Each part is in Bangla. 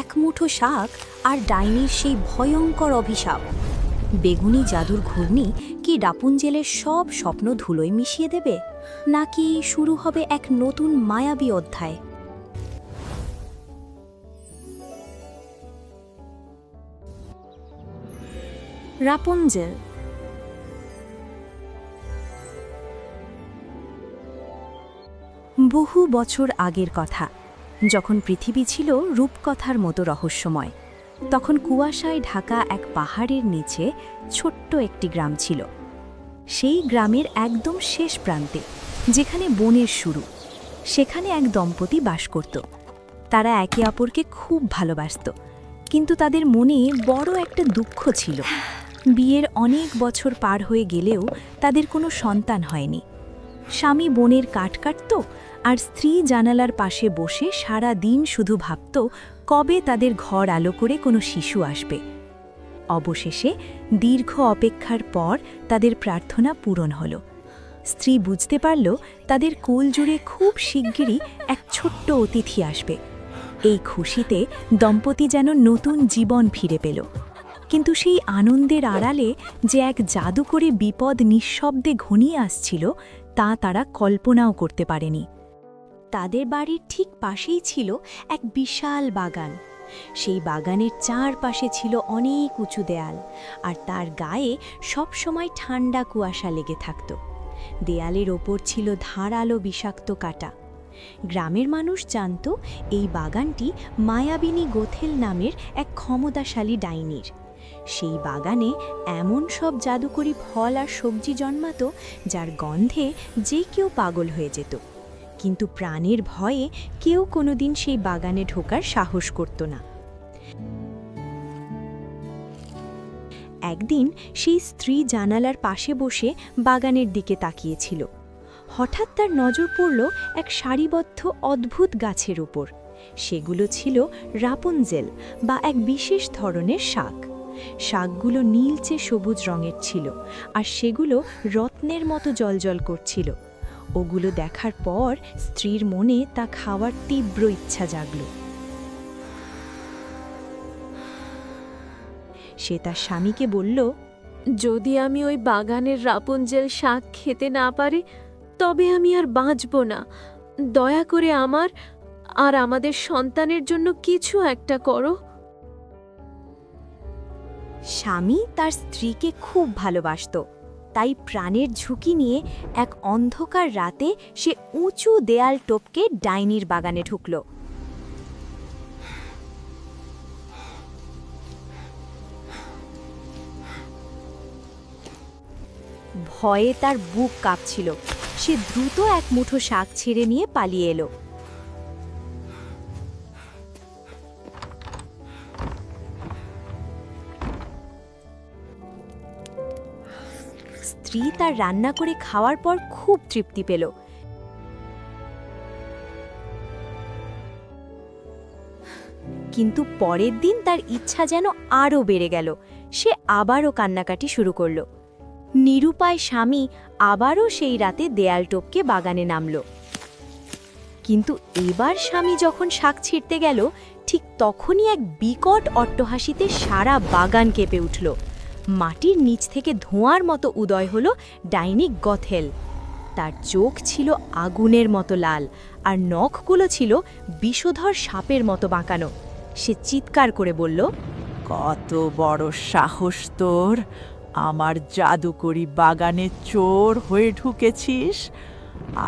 এক মুঠো শাক আর ডাইনির সেই ভয়ঙ্কর অভিশাপ। বেগুনি জাদুর ঘূর্ণি কি রাপুনজেলের সব স্বপ্ন ধুলোয় মিশিয়ে দেবে, নাকি শুরু হবে এক নতুন মায়াবী অধ্যায়? রাপুনজেল। বহু বছর আগের কথা, যখন পৃথিবী ছিল রূপকথার মতো রহস্যময়, তখন কুয়াশায় ঢাকা এক পাহাড়ের নিচে ছোট্ট একটি গ্রাম ছিল। সেই গ্রামের একদম শেষ প্রান্তে, যেখানে বনের শুরু, সেখানে এক দম্পতি বাস করত। তারা একে অপরকে খুব ভালোবাসত, কিন্তু তাদের মনে বড় একটা দুঃখ ছিল। বিয়ের অনেক বছর পার হয়ে গেলেও তাদের কোনো সন্তান হয়নি। স্বামী বনের কাঠ কাটত, আর স্ত্রী জানালার পাশে বসে সারা দিন শুধু ভাবত কবে তাদের ঘর আলো করে কোনো শিশু আসবে। অবশেষে দীর্ঘ অপেক্ষার পর তাদের প্রার্থনা পূরণ হল। স্ত্রী বুঝতে পারল তাদের কোল জুড়ে খুব শিগগিরই এক ছোট্ট অতিথি আসবে। এই খুশিতে দম্পতি যেন নতুন জীবন ফিরে পেল। কিন্তু সেই আনন্দের আড়ালে যে এক জাদুকরী বিপদ নিঃশব্দে ঘনিয়ে আসছিল, তা তারা কল্পনাও করতে পারেনি। তাদের বাড়ির ঠিক পাশেই ছিল এক বিশাল বাগান। সেই বাগানের চারপাশে ছিল অনেক উঁচু দেয়াল, আর তার গায়ে সবসময় ঠান্ডা কুয়াশা লেগে থাকত। দেয়ালের ওপর ছিল ধারালো বিষাক্ত কাঁটা। গ্রামের মানুষ জানত এই বাগানটি মায়াবিনী গোথেল নামের এক ক্ষমতাশালী ডাইনির। সেই বাগানে এমন সব জাদুকরী ফল আর সবজি জন্মাত, যার গন্ধে যে কেউ পাগল হয়ে যেত। কিন্তু প্রাণের ভয়ে কেউ কোনোদিন সেই বাগানে ঢোকার সাহস করত না। একদিন সেই স্ত্রী জানালার পাশে বসে বাগানের দিকে তাকিয়েছিল। হঠাৎ তার নজর পড়ল এক সারিবদ্ধ অদ্ভুত গাছের উপর। সেগুলো ছিল রাপুনজেল বা এক বিশেষ ধরনের শাক। শাকগুলো নীলচে সবুজ রঙের ছিল, আর সেগুলো রত্নের মতো জ্বলজ্বল করছিল। ওগুলো দেখার পর স্ত্রীর মনে তা খাওয়ার তীব্র ইচ্ছা জাগল। সে তার স্বামীকে বলল, যদি আমি ওই বাগানের রাপুনজেল শাক খেতে না পারি, তবে আমি আর বাঁচব না। দয়া করে আমার আর আমাদের সন্তানের জন্য কিছু একটা করো। স্বামী তার স্ত্রীকে খুব ভালোবাসত, তাই প্রাণের ঝুঁকি নিয়ে এক অন্ধকার রাতে সে উঁচু দেয়াল টপকে ডাইনির বাগানে ঢুকল। ভয়ে তার বুক কাঁপছিল। সে দ্রুত এক মুঠো শাক ছেড়ে নিয়ে পালিয়ে এলো। স্ত্রী তার রান্না করে খাওয়ার পর খুব তৃপ্তি পেল। কিন্তু পরের দিন তার ইচ্ছা যেন আরও বেড়ে গেল। সে আবারও কান্নাকাটি শুরু করল। নিরুপায় স্বামী আবারও সেই রাতে দেয়াল টপকে বাগানে নামল। কিন্তু এবার স্বামী যখন শাক ছিঁড়তে গেল, ঠিক তখনই এক বিকট অট্টহাসিতে সারা বাগান কেঁপে উঠল। মাটির নিচ থেকে ধোঁয়ার মতো উদয় হল ডাইনি গথেল। তার চোখ ছিল আগুনের মতো লাল, আর নখগুলো ছিল বিষধর সাপের মতো বাঁকানো। সে চিৎকার করে বলল, কত বড় সাহস তোর! আমার জাদুকরি বাগানে চোর হয়ে ঢুকেছিস।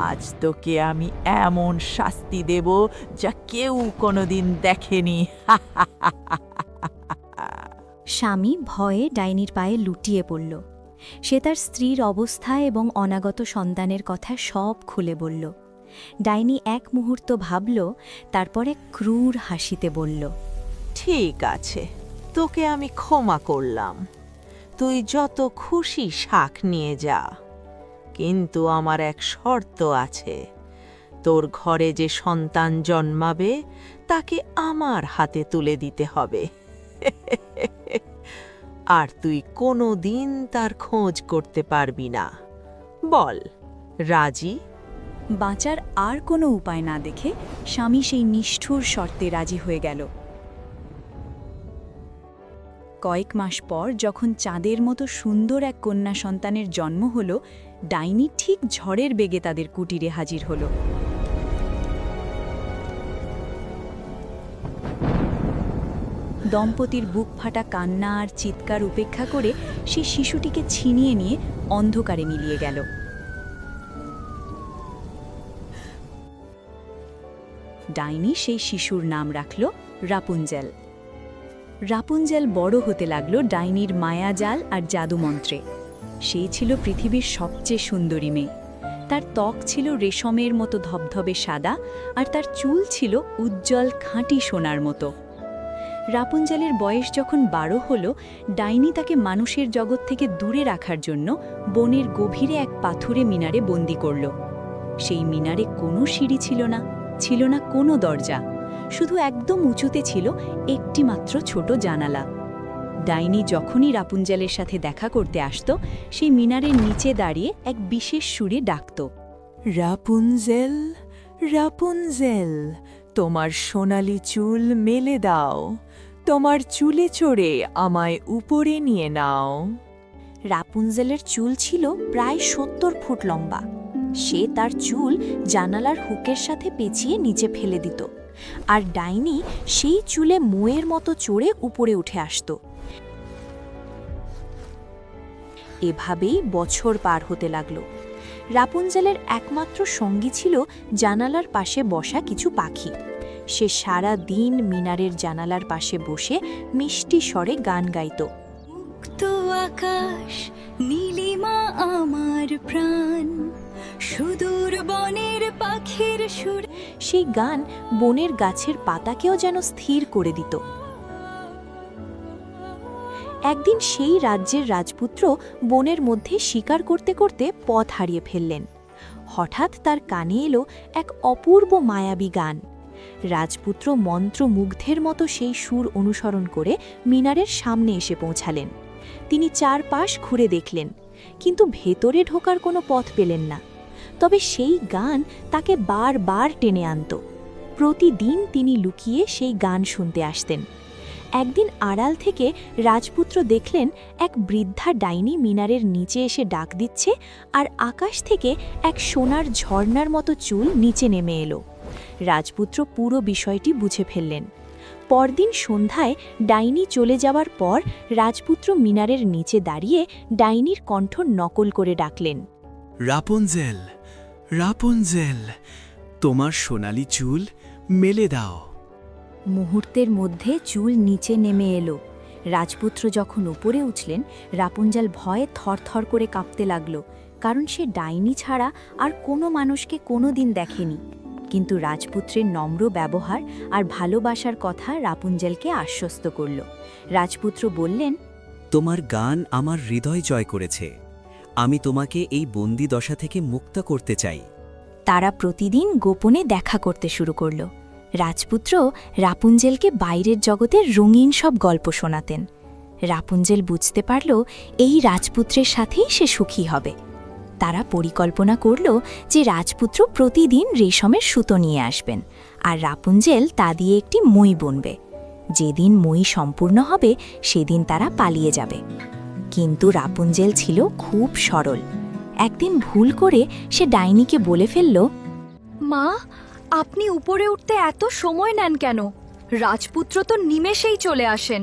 আজ তোকে আমি এমন শাস্তি দেব যা কেউ কোনোদিন দেখেনি। স্বামী ভয়ে ডাইনির পায়ে লুটিয়ে পড়ল। সে তার স্ত্রীর অবস্থা এবং অনাগত সন্তানের কথা সব খুলে বলল। ডাইনি এক মুহূর্ত ভাবল, তারপরে ক্রূর হাসিতে বলল, ঠিক আছে, তোকে আমি ক্ষমা করলাম। তুই যত খুশি শাক নিয়ে যা, কিন্তু আমার এক শর্ত আছে। তোর ঘরে যে সন্তান জন্মাবে তাকে আমার হাতে তুলে দিতে হবে। আর তুই কোনো দিন তার খোঁজ করতে পারবি না। বল, রাজি? বাঁচার আর কোনো উপায় না দেখে স্বামী সেই নিষ্ঠুর শর্তে রাজি হয়ে গেল। কয়েক মাস পর যখন চাঁদের মতো সুন্দর এক কন্যা সন্তানের জন্ম হল, ডাইনি ঠিক ঝড়ের বেগে তাদের কুটিরে হাজির হল। দম্পতির বুক ফাটা কান্না আর চিৎকার উপেক্ষা করে সে শিশুটিকে ছিনিয়ে নিয়ে অন্ধকারে মিলিয়ে গেল। ডাইনি সেই শিশুর নাম রাখল রাপুনজেল। রাপুনজেল বড় হতে লাগল ডাইনির মায়াজাল আর জাদুমন্ত্রে। সেই ছিল পৃথিবীর সবচেয়ে সুন্দরী মেয়ে। তার ত্বক ছিল রেশমের মতো ধবধবে সাদা, আর তার চুল ছিল উজ্জ্বল খাঁটি সোনার মতো। রাপুনজেলের বয়স যখন 12 হল, ডাইনি তাকে মানুষের জগৎ থেকে দূরে রাখার জন্য বনের গভীরে এক পাথুরে মিনারে বন্দি করল। সেই মিনারে কোনো সিঁড়ি ছিল না, ছিল না কোনো দরজা, শুধু একদম উঁচুতে ছিল একটি মাত্র ছোট জানালা। ডাইনি যখনই রাপুনজেলের সাথে দেখা করতে আসত, সেই মিনারের নিচে দাঁড়িয়ে এক বিশেষ সুরে ডাকত, রাপুনজেল, রাপুনজেল, তোমার সোনালি চুল মেলে দাও, তোমার চুলে চড়ে আমায় উপরে নিয়ে নাও। রাপুনজেলের চুল ছিল প্রায় 70 ফুট লম্বা। সে তার চুল জানালার হুকের সাথে পেঁচিয়ে নিচে ফেলে দিত, আর ডাইনি সেই চুলে মোয়ের মতো চড়ে উপরে উঠে আসত। এভাবেই বছর পার হতে লাগল। রাপুনজেলের একমাত্র সঙ্গী ছিল জানালার পাশে বসা কিছু পাখি। সে সারা দিন মিনারের জানালার পাশে বসে মিষ্টি স্বরে গান গাইত। মুক্ত আকাশ, নীলিমা আমার প্রাণ, সুদূর বনের পাখির সুর। সেই গান বনের গাছের পাতাকেও যেন স্থির করে দিত। একদিন সেই রাজ্যের রাজপুত্র বনের মধ্যে শিকার করতে করতে পথ হারিয়ে ফেললেন। হঠাৎ তার কানে এলো এক অপূর্ব মায়াবী গান। রাজপুত্র মন্ত্রমুগ্ধের মতো সেই সুর অনুসরণ করে মিনারের সামনে এসে পৌঁছালেন। তিনি চারপাশ ঘুরে দেখলেন, কিন্তু ভেতরে ঢোকার কোনো পথ পেলেন না। তবে সেই গান তাকে বারবার টেনে আনত। প্রতিদিন তিনি লুকিয়ে সেই গান শুনতে আসতেন। একদিন আড়াল থেকে রাজপুত্র দেখলেন এক বৃদ্ধা ডাইনি মিনারের নিচে এসে ডাক দিচ্ছে, আর আকাশ থেকে এক সোনার ঝর্ণার মতো চুল নিচে নেমে এলো। রাজপুত্র পুরো বিষয়টি বুঝে ফেললেন। পরদিন সন্ধ্যায় ডাইনি চলে যাওয়ার পর রাজপুত্র মিনারের নিচে দাঁড়িয়ে ডাইনির কণ্ঠ নকল করে ডাকলেন, রাপুনজেল, রাপুনজেল, তোমার সোনালি চুল মেলে দাও। মুহূর্তের মধ্যে চুল নিচে নেমে এলো। রাজপুত্র যখন উপরে উঠলেন, রাপুনজেল ভয়ে থরথর করে কাঁপতে লাগল, কারণ সে ডাইনি ছাড়া আর কোনো মানুষকে কোনোদিন দেখেনি। কিন্তু রাজপুত্রের নম্র ব্যবহার আর ভালোবাসার কথা রাপুনজেলকে আশ্বস্ত করল। রাজপুত্র বললেন, তোমার গান আমার হৃদয় জয় করেছে। আমি তোমাকে এই বন্দি দশা থেকে মুক্ত করতে চাই। তারা প্রতিদিন গোপনে দেখা করতে শুরু করল। রাজপুত্র রাপুনজেলকে বাইরের জগতের রঙিন সব গল্প শোনাতেন। রাপুনজেল বুঝতে পারল এই রাজপুত্রের সাথেই সে সুখী হবে। তারা পরিকল্পনা করল যে রাজপুত্র প্রতিদিন রেশমের সুতো নিয়ে আসবেন, আর রাপুনজেল তা দিয়ে একটি মই বুনবে। যেদিন মই সম্পূর্ণ হবে সেদিন তারা পালিয়ে যাবে। কিন্তু রাপুনজেল ছিল খুব সরল। একদিন ভুল করে সে ডাইনিকে বলে ফেলল, মা, আপনি উপরে উঠতে এত সময় নেন কেন? রাজপুত্র তো নিমেষেই চলে আসেন।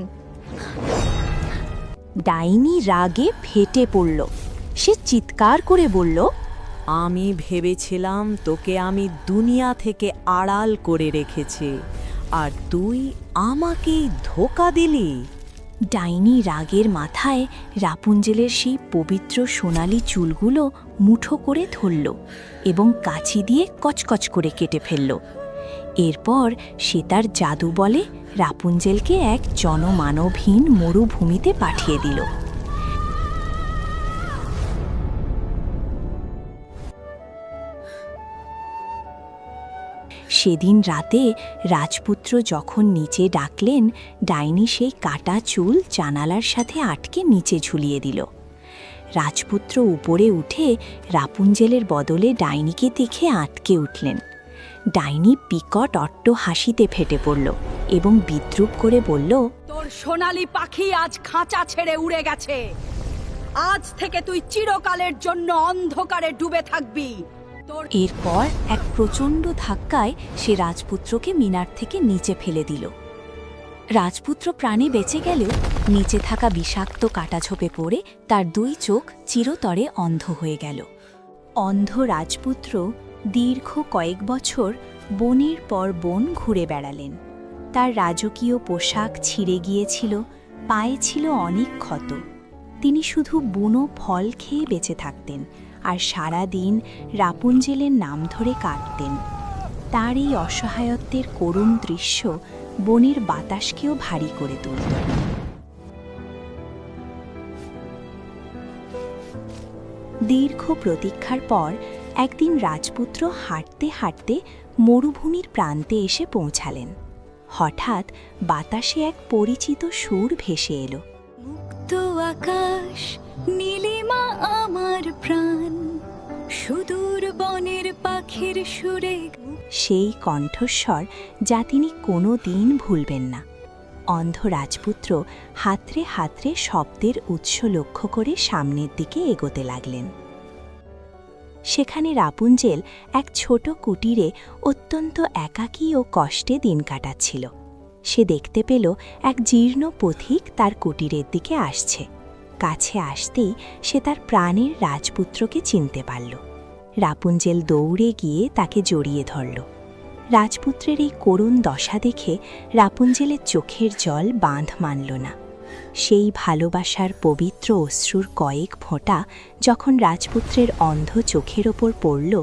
ডাইনি রাগে ফেটে পড়ল। সে চিৎকার করে বলল, আমি ভেবেছিলাম তোকে আমি দুনিয়া থেকে আড়াল করে রেখেছি, আর তুই আমাকেই ধোঁকা দিলি। ডাইনি রাগের মাথায় রাপুনজেলের সেই পবিত্র সোনালি চুলগুলো মুঠো করে ধরল এবং কাঁচি দিয়ে কচকচ করে কেটে ফেলল। এরপর সে তার জাদু বলে রাপুনজেলকে এক জনমানবহীন মরুভূমিতে পাঠিয়ে দিল। সেদিন রাতে রাজপুত্র যখন নিচে ডাকলেন, ডাইনি সেই কাটা চুল জানালার সাথে আটকে নিচে ঝুলিয়ে দিল। রাজপুত্র উপরে উঠে রাপুনজেলের বদলে ডাইনিকে দেখে আটকে উঠলেন। ডাইনি বিকট অট্ট হাসিতে ফেটে পড়ল এবং বিদ্রূপ করে বলল, তোর সোনালী পাখি আজ খাঁচা ছেড়ে উড়ে গেছে। আজ থেকে তুই চিরকালের জন্য অন্ধকারে ডুবে থাকবি। এরপর এক প্রচণ্ড ধাক্কায় সে রাজপুত্রকে মিনার থেকে নিচে ফেলে দিল। রাজপুত্র প্রাণে বেঁচে গেলেও নিচে থাকা বিষাক্ত কাটাঝোপে পড়ে তার 2 চোখ চিরতরে অন্ধ হয়ে গেল। অন্ধ রাজপুত্র দীর্ঘ কয়েক বছর বনের পর বন ঘুরে বেড়ালেন। তার রাজকীয় পোশাক ছিঁড়ে গিয়েছিল, পায়ে ছিল অনেক ক্ষত। তিনি শুধু বুনো ফল খেয়ে বেঁচে থাকতেন আর সারা দিন রাপুনজেলের নাম ধরে কাঁদতেন। তার এই অসহায়ত্বের করুণ দৃশ্য বনের বাতাসকেও ভারী করে তুলত। দীর্ঘ প্রতীক্ষার পর একদিন রাজপুত্র হাঁটতে হাঁটতে মরুভূমির প্রান্তে এসে পৌঁছালেন। হঠাৎ বাতাসে এক পরিচিত সুর ভেসে এলো। মুক্ত আকাশ, নীলিমা আমার প্রাণ, সুদূর বনের পাখির সুরে। সেই কণ্ঠস্বর যা তিনি কোনো দিন ভুলবেন না। অন্ধ রাজপুত্র হাতড়ে হাতড়ে শব্দের উৎস লক্ষ্য করে সামনের দিকে এগোতে লাগলেন। সেখানে রাপুনজেল এক ছোট কুটিরে অত্যন্ত একাকী ও কষ্টে দিন কাটাচ্ছিল। সে দেখতে পেল এক জীর্ণ পথিক তার কুটিরের দিকে আসছে। কাছে আসতেই সে তার প্রাণের রাজপুত্রকে চিনতে পারল। রাপুনজেল দৌড়ে গিয়ে তাকে জড়িয়ে ধরল। রাজপুত্রের এই করুণ দশা দেখে রাপুনজেলের চোখের জল বাঁধ মানল না। সেই ভালোবাসার পবিত্র অশ্রুর কয়েক ফোঁটা যখন রাজপুত্রের অন্ধ চোখের ওপর পড়ল,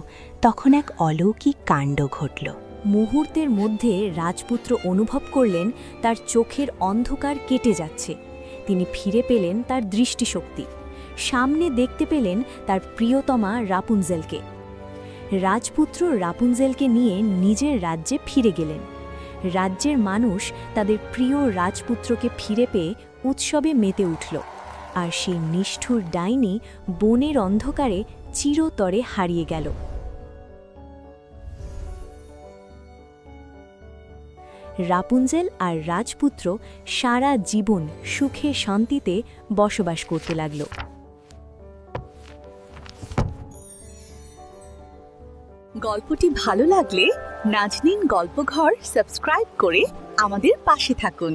তখন এক অলৌকিক কাণ্ড ঘটল। মুহূর্তের মধ্যে রাজপুত্র অনুভব করলেন তার চোখের অন্ধকার কেটে যাচ্ছে। তিনি ফিরে পেলেন তার দৃষ্টিশক্তি। সামনে দেখতে পেলেন তার প্রিয়তমা রাপুনজেলকে। রাজপুত্র রাপুনজেলকে নিয়ে নিজের রাজ্যে ফিরে গেলেন। রাজ্যের মানুষ তাদের প্রিয় রাজপুত্রকে ফিরে পেয়ে উৎসবে মেতে উঠল, আর সেই নিষ্ঠুর ডাইনি বনের অন্ধকারে চিরতরে হারিয়ে গেল। রাপুনজেল আর রাজপুত্র সারা জীবন সুখে শান্তিতে বসবাস করতে লাগল। গল্পটি ভালো লাগলে নাজনীন গল্পঘর সাবস্ক্রাইব করে আমাদের পাশে থাকুন।